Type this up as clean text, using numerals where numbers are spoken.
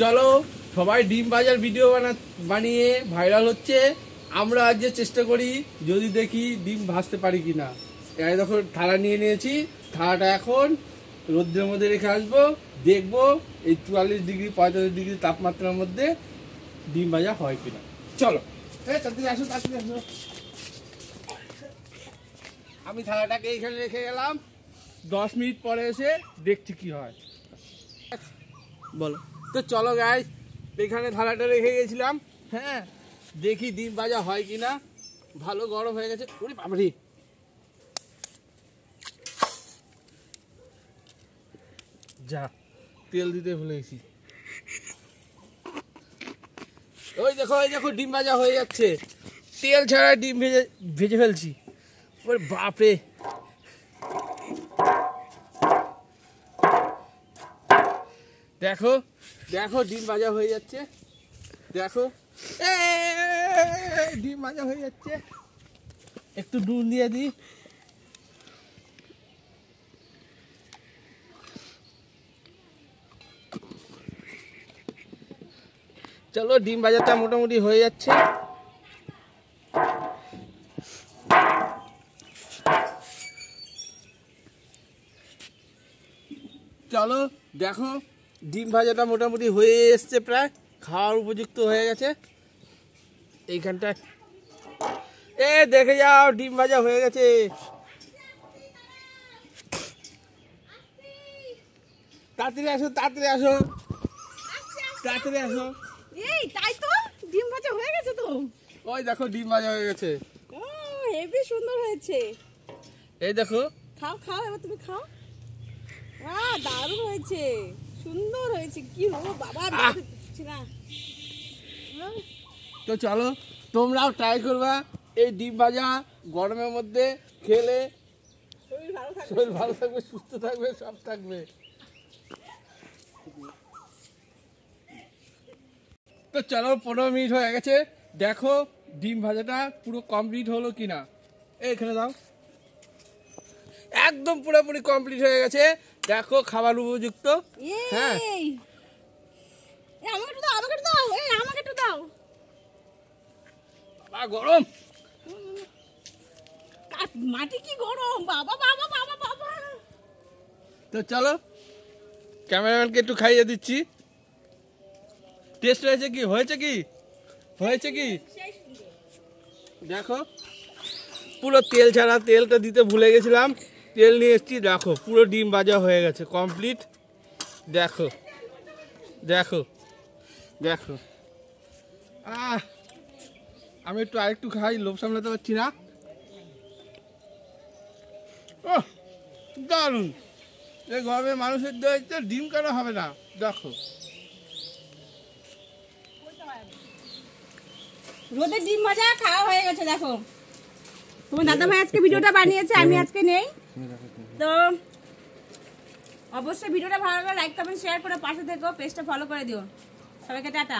চলো সবাই ডিম ভাজার ভিডিও বানিয়ে ভাইরাল হচ্ছে। আমরা আজ যে চেষ্টা করি যদি দেখি ডিম ভাজতে পারি কিনা। এই দেখো থালা নিয়ে নিয়েছি, থালাটা এখন রোদ্রের মধ্যে রেখে আসবো, দেখবো এই ৪৪ ডিগ্রি ৪৫ ডিগ্রি তাপমাত্রার মধ্যে ডিম ভাজা হয় কিনা। চলো তাড়াতাড়ি আসো, তাড়াতাড়ি আসো। আমি থালাটাকে এইখানে রেখে গেলাম, 10 মিনিট পরে এসে দেখছি কি হয়। বলো তো, চলো গাইস, এখানে থালাটা রেখে গেছিলাম। হ্যাঁ, দেখি ডিম ভাজা হয় কিনা। ভালো গরম হয়ে গেছে। ওরে বাবারে, যা তেল দিতে ভুলে গেছি। ওই দেখো, ওই দেখো, ডিম ভাজা হয়ে যাচ্ছে। তেল ছাড়া ডিম ভেজে ফেলছি। ওরে বাপরে, দেখো দেখো ডিম ভাজা হয়ে যাচ্ছে। দেখো ডিম ভাজা হয়ে যাচ্ছে। একটু নুন দিয়ে দিই। চলো, ডিম ভাজাটা মোটামুটি হয়ে যাচ্ছে। চলো দেখো, ডিম ভাজাটা মোটামুটি হয়ে এসছে, প্রায় খাওয়ার উপযুক্ত হয়ে গেছে। এইখানটায় দেখে যাও, ডিম ভাজা হয়ে গেছে। তাড়াতাড়ি আসো, তাড়াতাড়ি আসো, তাড়াতাড়ি আসো। এই তাই তো, ডিম ভাজা হয়ে গেছে তো। ওই দেখো, ডিম ভাজা হয়ে গেছে। ও হেভি সুন্দর হয়েছে। এই দেখো, খাও খাও, এবার তুমি খাও। দারুণ হয়েছে, সুন্দর হয়েছে। কি হলো বাবা, না। তো চলো, তোমরাও ট্রাই করবা। এই ডিম ভাজা গরমের মধ্যে খেলে শরীর ভালো থাকবে, সুস্থ থাকবে, সব থাকবে। তো চলো, 15 মিনিট হয়ে গেছে। দেখো ডিম ভাজাটা পুরো কমপ্লিট হলো কিনা। এখানে দাও, একদম পুরোপুরি কমপ্লিট হয়ে গেছে। দেখো খাবার উপযুক্ত। হ্যাঁ, আমাকে একটু দাও, আমাকে একটু দাও, আমাকে একটু দাও। গরম মাটি কি গরম, বাবা বাবা বাবা বাবা। তো চলো, ক্যামেরাম্যানকে একটু খাইয়ে দিচ্ছি। টেস্ট হয়েছে কি, হয়েছে কি, হয়েছে কি দেখো। পুরো তেল ছাড়া, তেলটা দিতে ভুলে গেছিলাম, তেল নিয়ে এসেছি। দেখো পুরো ডিম ভাজা হয়ে গেছে কমপ্লিট। দেখো দেখো দেখো, আমি একটু আরেকটু খাই, লোভ সামলাতে পারছি না। ও দারুণ, এই গরমে মানুষের দইতে ডিম কেন হবে না। দেখো, রোদে ডিম ভাজা খাওয়া হয়ে গেছে। দেখো তোমার দাদা ভাই আজকে ভিডিওটা বানিয়েছে, আমি আজকে নেই। তো অবশ্যই ভিডিওটা ভালো লাগলে লাইক কমেন্ট শেয়ার করে পাশে থেকো, পেজটা ফলো করে দিও। সবাইকে টাটা।